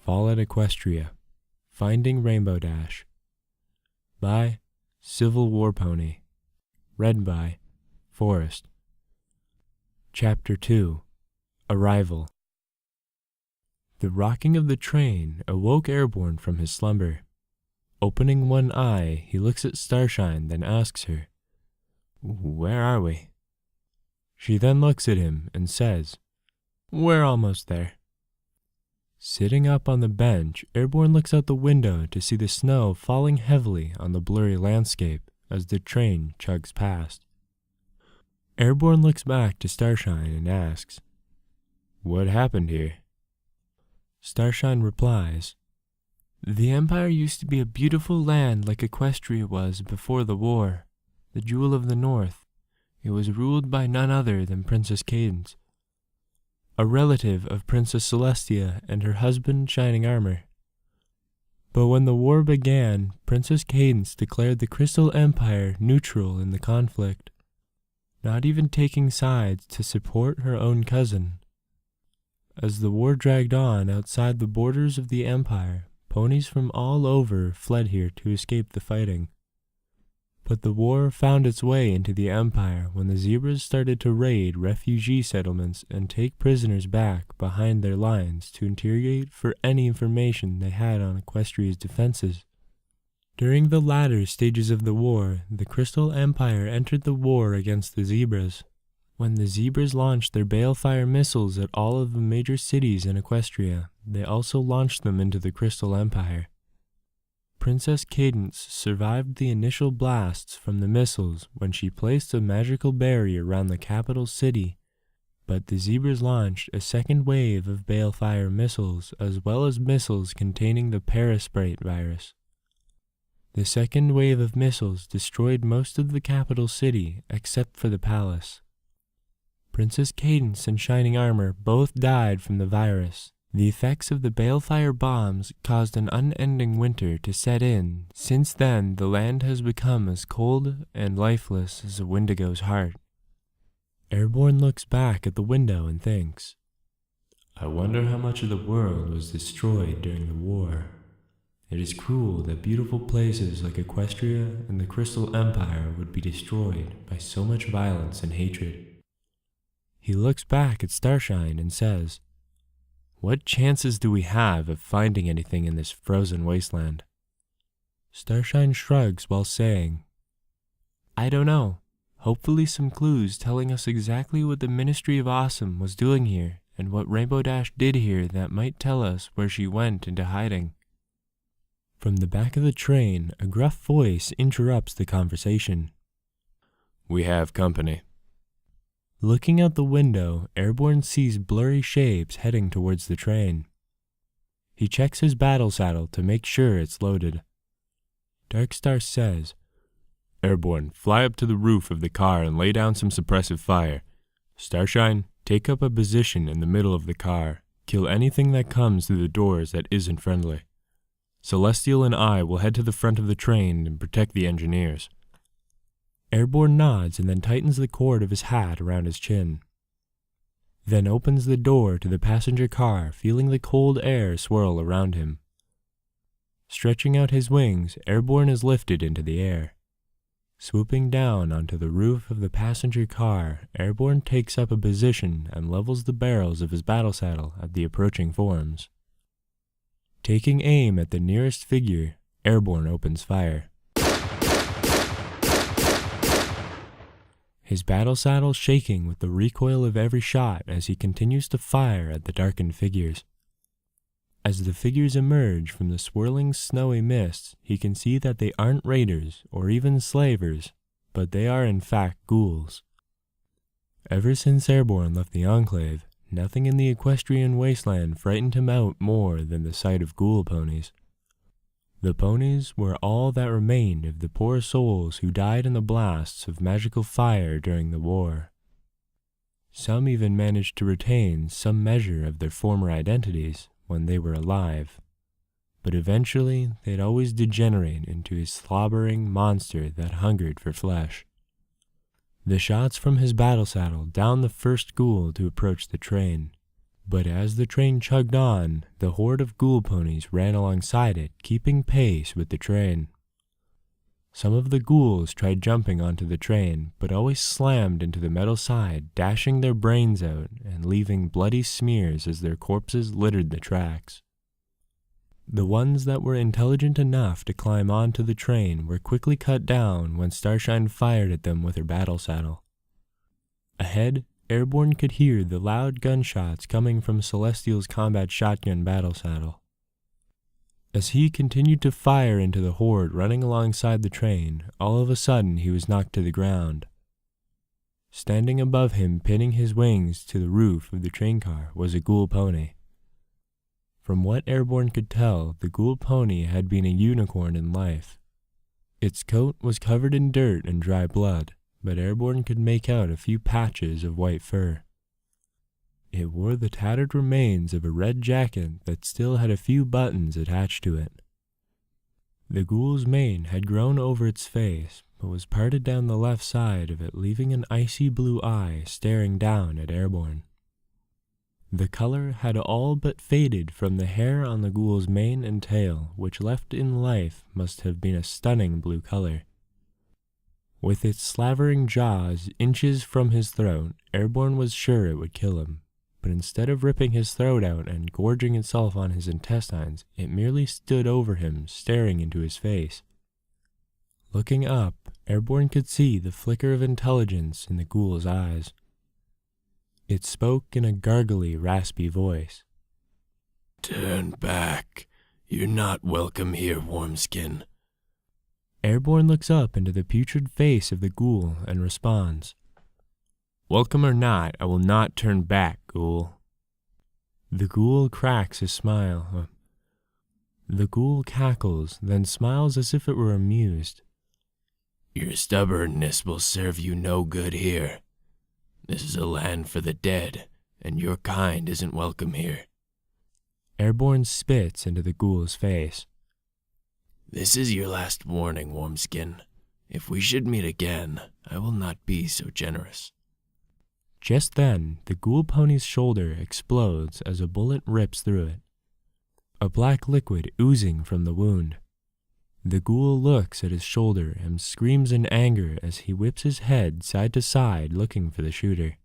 Fall at Equestria, Finding Rainbow Dash, by Civil War Pony, read by Forrest. Chapter 2, Arrival. The rocking of the train awoke Airborne from his slumber. Opening one eye, he looks at Starshine, then asks her, "Where are we?" She then looks at him and says, "We're almost there." Sitting up on the bench, Airborne looks out the window to see the snow falling heavily on the blurry landscape as the train chugs past. Airborne looks back to Starshine and asks, "What happened here?" Starshine replies, "The Empire used to be a beautiful land like Equestria was before the war, the jewel of the North. It was ruled by none other than Princess Cadence, a relative of Princess Celestia and her husband Shining Armor. But when the war began, Princess Cadence declared the Crystal Empire neutral in the conflict, not even taking sides to support her own cousin. As the war dragged on outside the borders of the Empire, ponies from all over fled here to escape the fighting. But the war found its way into the Empire when the zebras started to raid refugee settlements and take prisoners back behind their lines to interrogate for any information they had on Equestria's defenses. During the latter stages of the war, the Crystal Empire entered the war against the zebras. When the zebras launched their balefire missiles at all of the major cities in Equestria, they also launched them into the Crystal Empire. Princess Cadence survived the initial blasts from the missiles when she placed a magical barrier around the capital city, but the zebras launched a second wave of balefire missiles as well as missiles containing the parasprite virus. The second wave of missiles destroyed most of the capital city except for the palace. Princess Cadence and Shining Armor both died from the virus. The effects of the balefire bombs caused an unending winter to set in. Since then, the land has become as cold and lifeless as a Wendigo's heart. Airborne looks back at the window and thinks, "I wonder how much of the world was destroyed during the war. It is cruel that beautiful places like Equestria and the Crystal Empire would be destroyed by so much violence and hatred." He looks back at Starshine and says, "What chances do we have of finding anything in this frozen wasteland?" Starshine shrugs while saying, "I don't know. Hopefully some clues telling us exactly what the Ministry of Awesome was doing here and what Rainbow Dash did here that might tell us where she went into hiding." From the back of the train, a gruff voice interrupts the conversation. "We have company." Looking out the window, Airborne sees blurry shapes heading towards the train. He checks his battle saddle to make sure it's loaded. Darkstar says, "Airborne, fly up to the roof of the car and lay down some suppressive fire. Starshine, take up a position in the middle of the car. Kill anything that comes through the doors that isn't friendly. Celestial and I will head to the front of the train and protect the engineers." Airborne nods and then tightens the cord of his hat around his chin. Then opens the door to the passenger car, feeling the cold air swirl around him. Stretching out his wings, Airborne is lifted into the air. Swooping down onto the roof of the passenger car, Airborne takes up a position and levels the barrels of his battle saddle at the approaching forms. Taking aim at the nearest figure, Airborne opens fire. His battle saddle shaking with the recoil of every shot as he continues to fire at the darkened figures. As the figures emerge from the swirling snowy mist, he can see that they aren't raiders or even slavers, but they are in fact ghouls. Ever since Airborne left the Enclave, nothing in the Equestrian Wasteland frightened him out more than the sight of ghoul ponies. The ponies were all that remained of the poor souls who died in the blasts of magical fire during the war. Some even managed to retain some measure of their former identities when they were alive, but eventually they'd always degenerate into a slobbering monster that hungered for flesh. The shots from his battle saddle downed the first ghoul to approach the train. But as the train chugged on, the horde of ghoul ponies ran alongside it, keeping pace with the train. Some of the ghouls tried jumping onto the train, but always slammed into the metal side, dashing their brains out and leaving bloody smears as their corpses littered the tracks. The ones that were intelligent enough to climb onto the train were quickly cut down when Starshine fired at them with her battle saddle. Ahead, Airborne could hear the loud gunshots coming from Celestial's combat shotgun battle saddle. As he continued to fire into the horde running alongside the train, all of a sudden he was knocked to the ground. Standing above him, pinning his wings to the roof of the train car, was a ghoul pony. From what Airborne could tell, the ghoul pony had been a unicorn in life. Its coat was covered in dirt and dry blood, but Airborne could make out a few patches of white fur. It wore the tattered remains of a red jacket that still had a few buttons attached to it. The ghoul's mane had grown over its face, but was parted down the left side of it, leaving an icy blue eye staring down at Airborne. The color had all but faded from the hair on the ghoul's mane and tail, which left in life must have been a stunning blue color. With its slavering jaws inches from his throat, Airborne was sure it would kill him, but instead of ripping his throat out and gorging itself on his intestines, it merely stood over him, staring into his face. Looking up, Airborne could see the flicker of intelligence in the ghoul's eyes. It spoke in a gargly, raspy voice. "Turn back. You're not welcome here, Wormskin." Airborne looks up into the putrid face of the ghoul and responds, "Welcome or not, I will not turn back, ghoul." The ghoul cracks a smile. The ghoul cackles, then smiles as if it were amused. "Your stubbornness will serve you no good here. This is a land for the dead, and your kind isn't welcome here." Airborne spits into the ghoul's face. "This is your last warning, Wormskin. If we should meet again, I will not be so generous." Just then, the ghoul pony's shoulder explodes as a bullet rips through it, a black liquid oozing from the wound. The ghoul looks at his shoulder and screams in anger as he whips his head side to side looking for the shooter.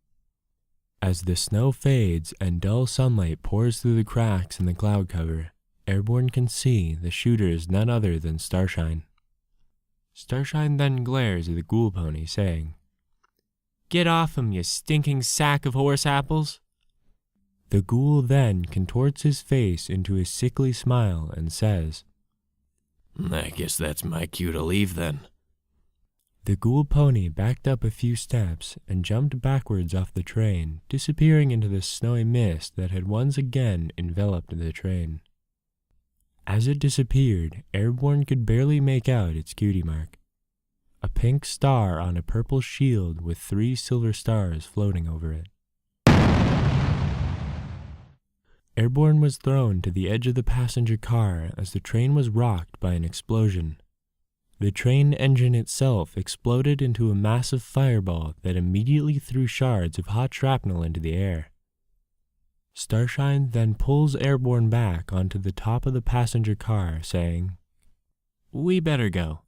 As the snow fades and dull sunlight pours through the cracks in the cloud cover, Airborne can see the shooter is none other than Starshine. Starshine then glares at the ghoul pony, saying, "Get off him, you stinking sack of horse apples!" The ghoul then contorts his face into a sickly smile and says, "I guess that's my cue to leave then." The ghoul pony backed up a few steps and jumped backwards off the train, disappearing into the snowy mist that had once again enveloped the train. As it disappeared, Airborne could barely make out its cutie mark, a pink star on a purple shield with 3 silver stars floating over it. Airborne was thrown to the edge of the passenger car as the train was rocked by an explosion. The train engine itself exploded into a massive fireball that immediately threw shards of hot shrapnel into the air. Starshine then pulls Airborne back onto the top of the passenger car, saying, "We better go."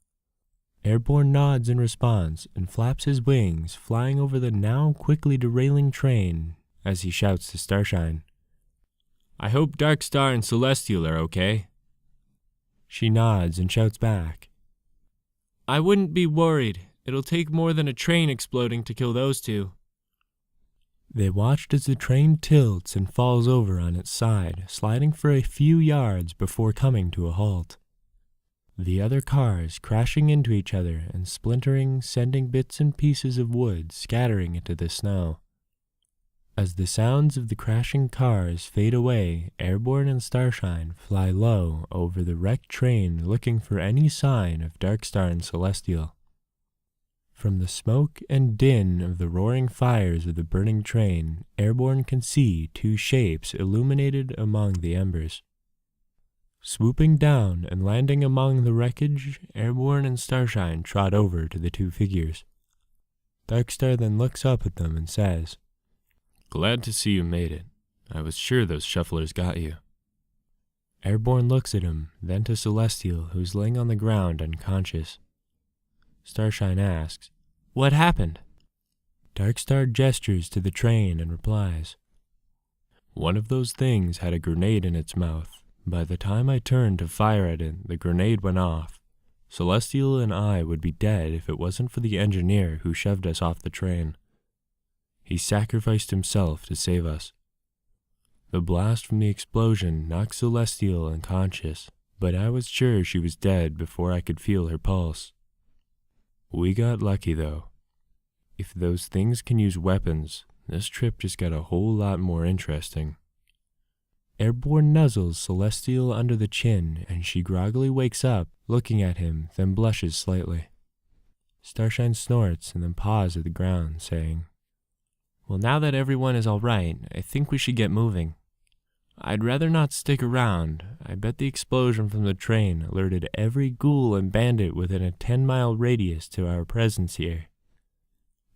Airborne nods in response and flaps his wings, flying over the now quickly derailing train as he shouts to Starshine, "I hope Darkstar and Celestial are okay." She nods and shouts back, "I wouldn't be worried. It'll take more than a train exploding to kill those two." They watched as the train tilts and falls over on its side, sliding for a few yards before coming to a halt. The other cars crashing into each other and splintering, sending bits and pieces of wood scattering into the snow. As the sounds of the crashing cars fade away, Airborne and Starshine fly low over the wrecked train looking for any sign of Darkstar and Celestial. From the smoke and din of the roaring fires of the burning train, Airborne can see 2 shapes illuminated among the embers. Swooping down and landing among the wreckage, Airborne and Starshine trot over to the 2 figures. Darkstar then looks up at them and says, "Glad to see you made it. I was sure those shufflers got you. Airborne looks at him, then to Celestial, who's laying on the ground unconscious. Starshine asks, "What happened?" Darkstar gestures to the train and replies, "One of those things had a grenade in its mouth. By the time I turned to fire at it, the grenade went off. Celestial and I would be dead if it wasn't for the engineer who shoved us off the train. He sacrificed himself to save us. The blast from the explosion knocked Celestial unconscious, but I was sure she was dead before I could feel her pulse. We got lucky, though. If those things can use weapons, this trip just got a whole lot more interesting." Airborne nuzzles Celestial under the chin, and she groggily wakes up, looking at him, then blushes slightly. Starshine snorts and then paws at the ground, saying, "Well, now that everyone is all right, I think we should get moving. I'd rather not stick around. I bet the explosion from the train alerted every ghoul and bandit within a 10-mile radius to our presence here."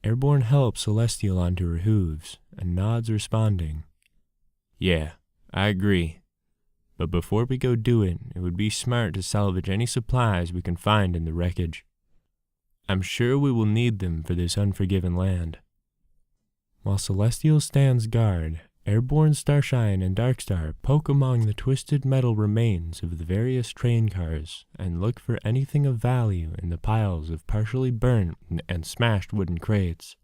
Airborne helps Celestial onto her hooves, and nods responding, "Yeah, I agree. But before we go do it, it would be smart to salvage any supplies we can find in the wreckage. I'm sure we will need them for this unforgiven land." While Celestial stands guard, Airborne, Starshine, and Darkstar poke among the twisted metal remains of the various train cars and look for anything of value in the piles of partially burnt and smashed wooden crates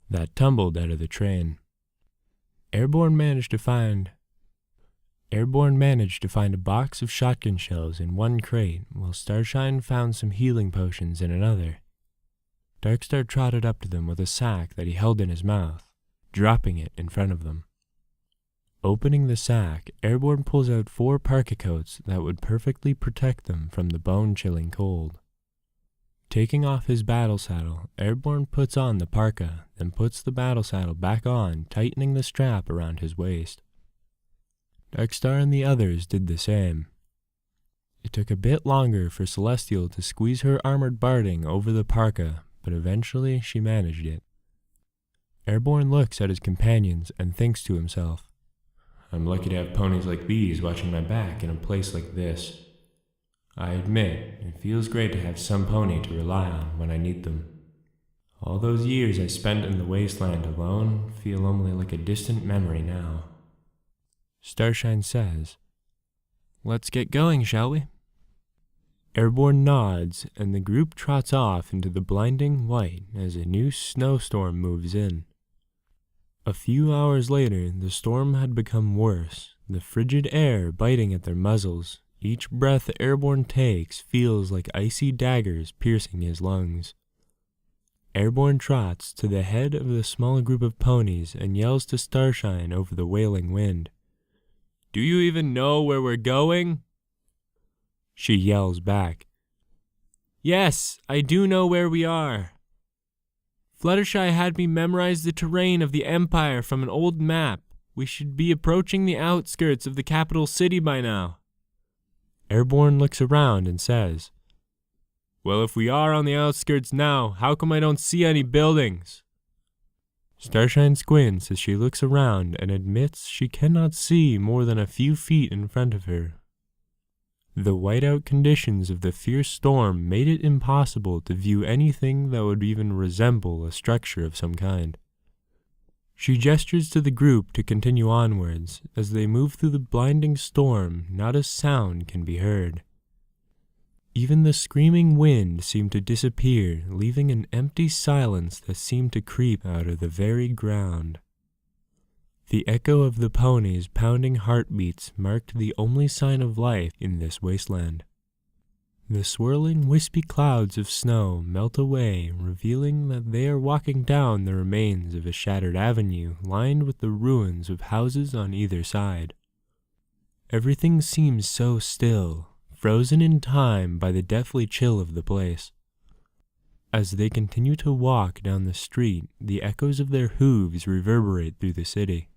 that tumbled out of the train. Airborne managed to find a box of shotgun shells in one crate, while Starshine found some healing potions in another. Darkstar trotted up to them with a sack that he held in his mouth, dropping it in front of them. Opening the sack, Airborne pulls out 4 parka coats that would perfectly protect them from the bone-chilling cold. Taking off his battle saddle, Airborne puts on the parka, then puts the battle saddle back on, tightening the strap around his waist. Darkstar and the others did the same. It took a bit longer for Celestial to squeeze her armored barding over the parka, but eventually she managed it. Airborne looks at his companions and thinks to himself, "I'm lucky to have ponies like these watching my back in a place like this. I admit, it feels great to have some pony to rely on when I need them. All those years I spent in the wasteland alone feel only like a distant memory now." Starshine says, "Let's get going, shall we?" Airborne nods, and the group trots off into the blinding white as a new snowstorm moves in. A few hours later, the storm had become worse, the frigid air biting at their muzzles. Each breath Airborne takes feels like icy daggers piercing his lungs. Airborne trots to the head of the small group of ponies and yells to Starshine over the wailing wind, "Do you even know where we're going?" She yells back, "Yes, I do know where we are. Fluttershy had me memorize the terrain of the Empire from an old map. We should be approaching the outskirts of the capital city by now." Airborne looks around and says, "Well, if we are on the outskirts now, how come I don't see any buildings?" Starshine squints as she looks around and admits she cannot see more than a few feet in front of her. The whiteout conditions of the fierce storm made it impossible to view anything that would even resemble a structure of some kind. She gestures to the group to continue onwards. As they move through the blinding storm, not a sound can be heard. Even the screaming wind seemed to disappear, leaving an empty silence that seemed to creep out of the very ground. The echo of the ponies' pounding heartbeats marked the only sign of life in this wasteland. The swirling, wispy clouds of snow melt away, revealing that they are walking down the remains of a shattered avenue lined with the ruins of houses on either side. Everything seems so still, frozen in time by the deathly chill of the place. As they continue to walk down the street, the echoes of their hooves reverberate through the city.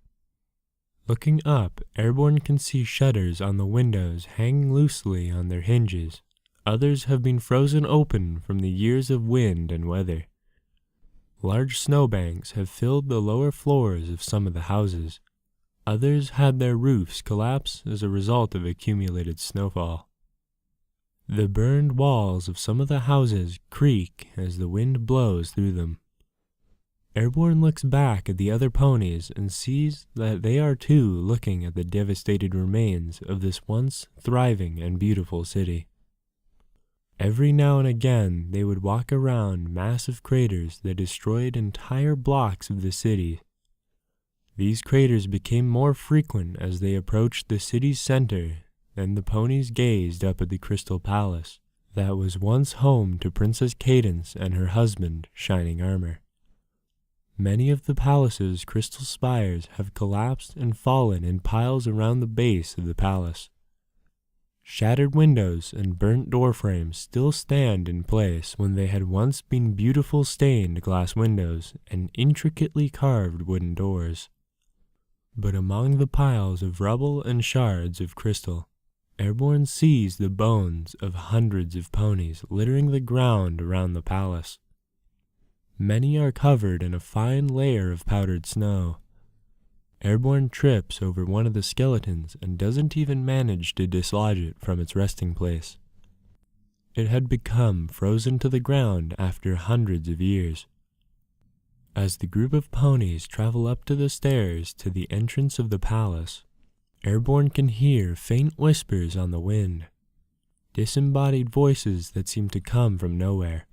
Looking up, Airborne can see shutters on the windows hanging loosely on their hinges. Others have been frozen open from the years of wind and weather. Large snowbanks have filled the lower floors of some of the houses. Others had their roofs collapse as a result of accumulated snowfall. The burned walls of some of the houses creak as the wind blows through them. Airborne looks back at the other ponies and sees that they are too looking at the devastated remains of this once thriving and beautiful city. Every now and again they would walk around massive craters that destroyed entire blocks of the city. These craters became more frequent as they approached the city's center. Then the ponies gazed up at the Crystal Palace that was once home to Princess Cadence and her husband, Shining Armor. Many of the palace's crystal spires have collapsed and fallen in piles around the base of the palace. Shattered windows and burnt door frames still stand in place when they had once been beautiful stained glass windows and intricately carved wooden doors. But among the piles of rubble and shards of crystal, Airborne sees the bones of hundreds of ponies littering the ground around the palace. Many are covered in a fine layer of powdered snow. Airborne trips over one of the skeletons and doesn't even manage to dislodge it from its resting place. It had become frozen to the ground after hundreds of years. As the group of ponies travel up to the stairs to the entrance of the palace, Airborne can hear faint whispers on the wind, disembodied voices that seem to come from nowhere.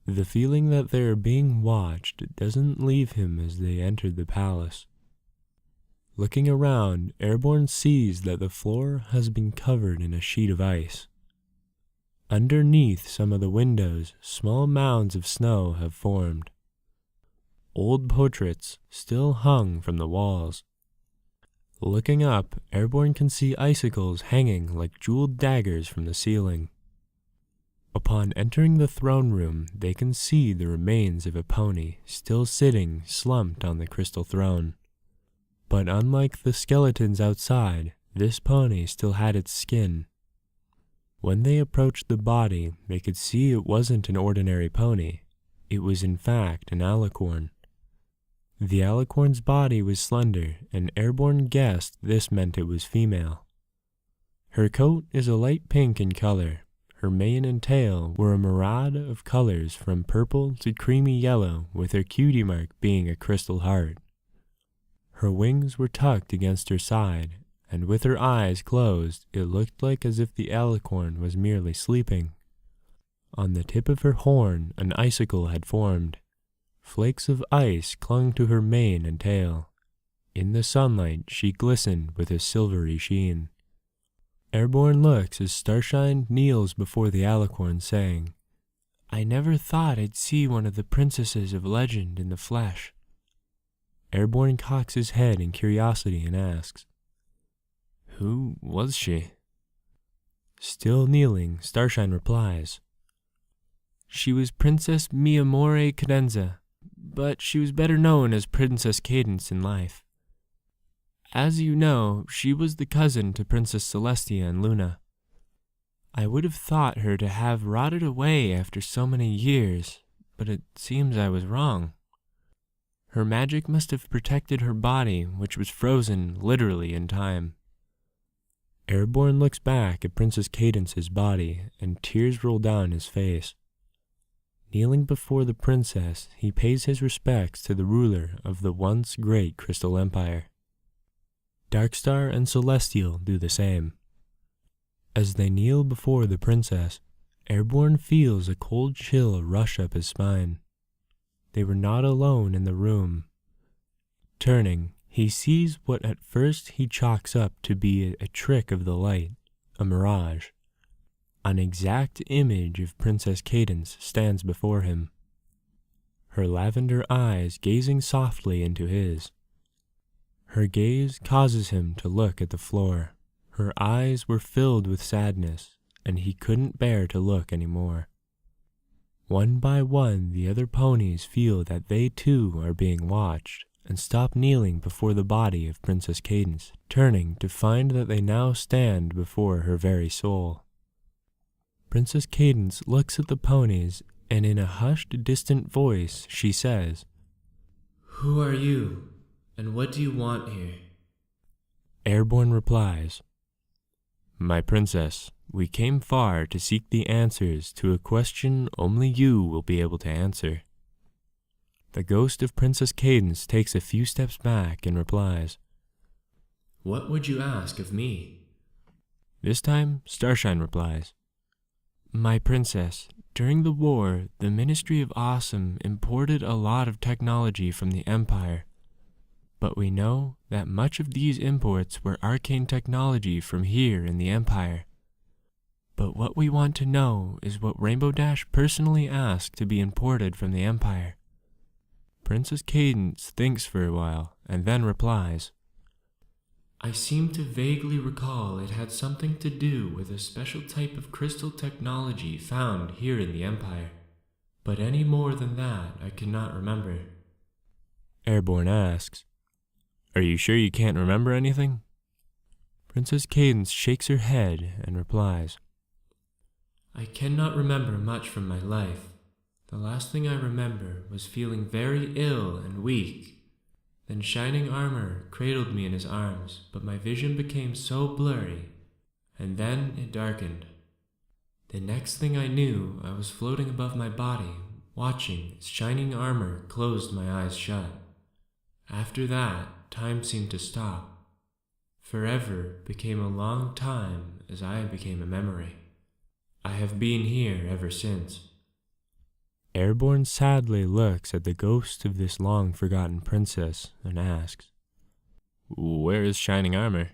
The feeling that they are being watched doesn't leave him as they enter the palace. Looking around, Airborne sees that the floor has been covered in a sheet of ice. Underneath some of the windows, small mounds of snow have formed. Old portraits still hung from the walls. Looking up, Airborne can see icicles hanging like jeweled daggers from the ceiling. Upon entering the throne room, they can see the remains of a pony still sitting slumped on the crystal throne. But unlike the skeletons outside, this pony still had its skin. When they approached the body, they could see it wasn't an ordinary pony. It was in fact an alicorn. The alicorn's body was slender, and Airborne guessed this meant it was female. Her coat is a light pink in color. Her mane and tail were a mirage of colors from purple to creamy yellow, with her cutie mark being a crystal heart. Her wings were tucked against her side, and with her eyes closed, it looked like as if the alicorn was merely sleeping. On the tip of her horn, an icicle had formed. Flakes of ice clung to her mane and tail. In the sunlight, she glistened with a silvery sheen. Airborne looks as Starshine kneels before the alicorn, saying, "I never thought I'd see one of the princesses of legend in the flesh." Airborne cocks his head in curiosity and asks, "Who was she?" Still kneeling, Starshine replies, "She was Princess Miyamore Cadenza, but she was better known as Princess Cadence in life. As you know, she was the cousin to Princess Celestia and Luna. I would have thought her to have rotted away after so many years, but it seems I was wrong. Her magic must have protected her body, which was frozen literally in time." Airborne looks back at Princess Cadence's body, and tears roll down his face. Kneeling before the princess, he pays his respects to the ruler of the once great Crystal Empire. Darkstar and Celestial do the same. As they kneel before the princess, Airborne feels a cold chill rush up his spine. They were not alone in the room. Turning, he sees what at first he chalks up to be a trick of the light, a mirage. An exact image of Princess Cadence stands before him, her lavender eyes gazing softly into his. Her gaze causes him to look at the floor. Her eyes were filled with sadness, and he couldn't bear to look any more. One by one, the other ponies feel that they too are being watched, and stop kneeling before the body of Princess Cadence, turning to find that they now stand before her very soul. Princess Cadence looks at the ponies, and in a hushed, distant voice, she says, "Who are you, and what do you want here?" Airborne replies, "My princess, we came far to seek the answers to a question only you will be able to answer." The ghost of Princess Cadence takes a few steps back and replies, "What would you ask of me?" This time, Starshine replies, "My princess, during the war, the Ministry of Awesome imported a lot of technology from the Empire. But we know that much of these imports were arcane technology from here in the Empire. But what we want to know is what Rainbow Dash personally asked to be imported from the Empire." Princess Cadence thinks for a while and then replies, "I seem to vaguely recall it had something to do with a special type of crystal technology found here in the Empire. But any more than that I cannot remember." Airborne asks, "Are you sure you can't remember anything?" Princess Cadence shakes her head and replies, "I cannot remember much from my life. The last thing I remember was feeling very ill and weak. Then Shining Armor cradled me in his arms, but my vision became so blurry, and then it darkened. The next thing I knew, I was floating above my body, watching as Shining Armor closed my eyes shut. After that, time seemed to stop. Forever became a long time as I became a memory. I have been here ever since." Airborne sadly looks at the ghost of this long-forgotten princess and asks, "Where is Shining Armor?"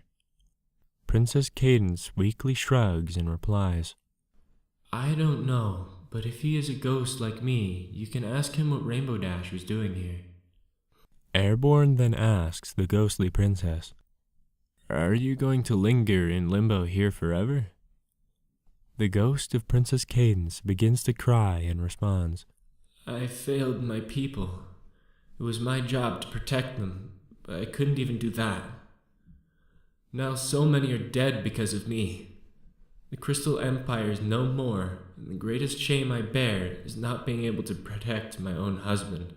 Princess Cadence weakly shrugs and replies, "I don't know, but if he is a ghost like me, you can ask him what Rainbow Dash was doing here." Airborne then asks the ghostly princess, "Are you going to linger in limbo here forever?" The ghost of Princess Cadence begins to cry and responds, "I failed my people. It was my job to protect them, but I couldn't even do that. Now so many are dead because of me. The Crystal Empire is no more, and the greatest shame I bear is not being able to protect my own husband."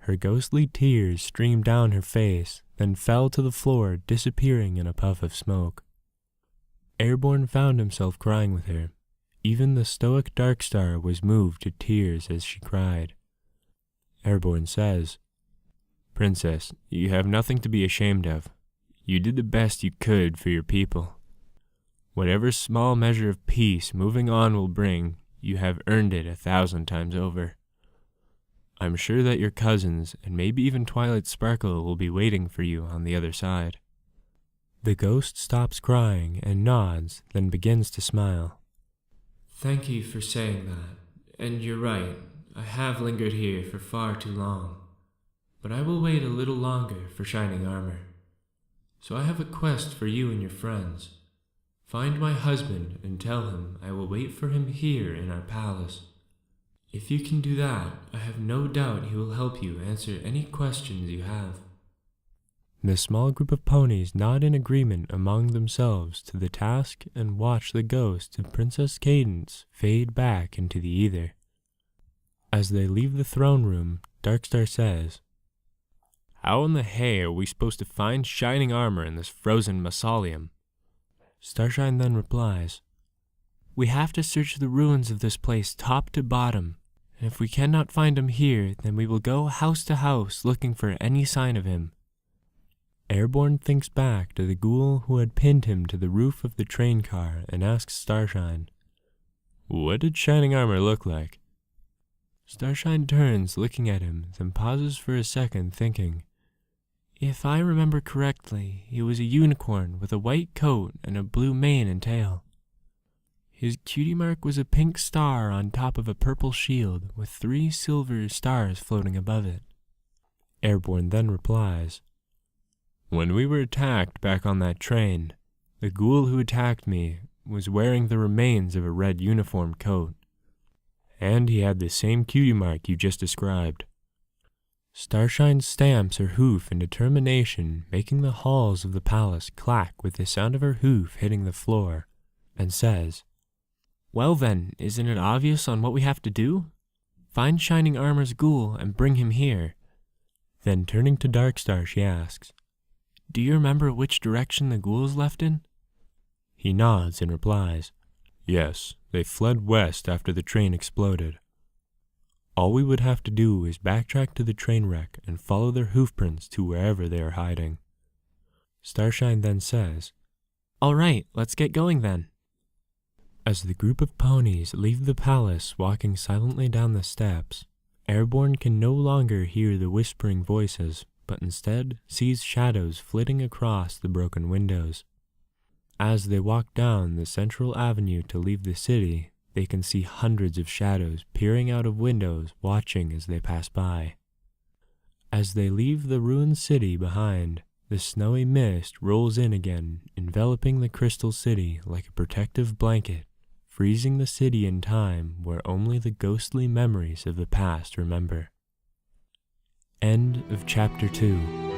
Her ghostly tears streamed down her face, then fell to the floor, disappearing in a puff of smoke. Airborne found himself crying with her. Even the stoic Darkstar was moved to tears as she cried. Airborne says, "Princess, you have nothing to be ashamed of. You did the best you could for your people. Whatever small measure of peace moving on will bring, you have earned it 1,000 times over. I'm sure that your cousins, and maybe even Twilight Sparkle, will be waiting for you on the other side." The ghost stops crying and nods, then begins to smile. "Thank you for saying that, and you're right, I have lingered here for far too long. But I will wait a little longer for Shining Armor. So I have a quest for you and your friends. Find my husband and tell him I will wait for him here in our palace. If you can do that, I have no doubt he will help you answer any questions you have." The small group of ponies nod in agreement among themselves to the task and watch the ghost of Princess Cadence fade back into the ether. As they leave the throne room, Darkstar says, "How in the hay are we supposed to find Shining Armor in this frozen mausoleum?" Starshine then replies, "We have to search the ruins of this place top to bottom, and if we cannot find him here, then we will go house to house looking for any sign of him." Airborne thinks back to the ghoul who had pinned him to the roof of the train car and asks Starshine, "What did Shining Armor look like?" Starshine turns, looking at him, then pauses for a second, thinking, "If I remember correctly, he was a unicorn with a white coat and a blue mane and tail. His cutie mark was a pink star on top of a purple shield with 3 silver stars floating above it." Airborne then replies, "When we were attacked back on that train, the ghoul who attacked me was wearing the remains of a red uniform coat, and he had the same cutie mark you just described." Starshine stamps her hoof in determination, making the halls of the palace clack with the sound of her hoof hitting the floor, and says, "Well then, isn't it obvious on what we have to do? Find Shining Armor's ghoul and bring him here." Then turning to Darkstar, she asks, Do you remember which direction the ghouls left in? He nods and replies, Yes, they fled west after the train exploded. All we would have to do is backtrack to the train wreck and follow their hoofprints to wherever they are hiding. Starshine then says, All right, let's get going then. As the group of ponies leave the palace walking silently down the steps, Airborne can no longer hear the whispering voices, but instead sees shadows flitting across the broken windows. As they walk down the central avenue to leave the city, they can see hundreds of shadows peering out of windows, watching as they pass by. As they leave the ruined city behind, the snowy mist rolls in again, enveloping the crystal city like a protective blanket, freezing the city in time where only the ghostly memories of the past remember. End of Chapter 2.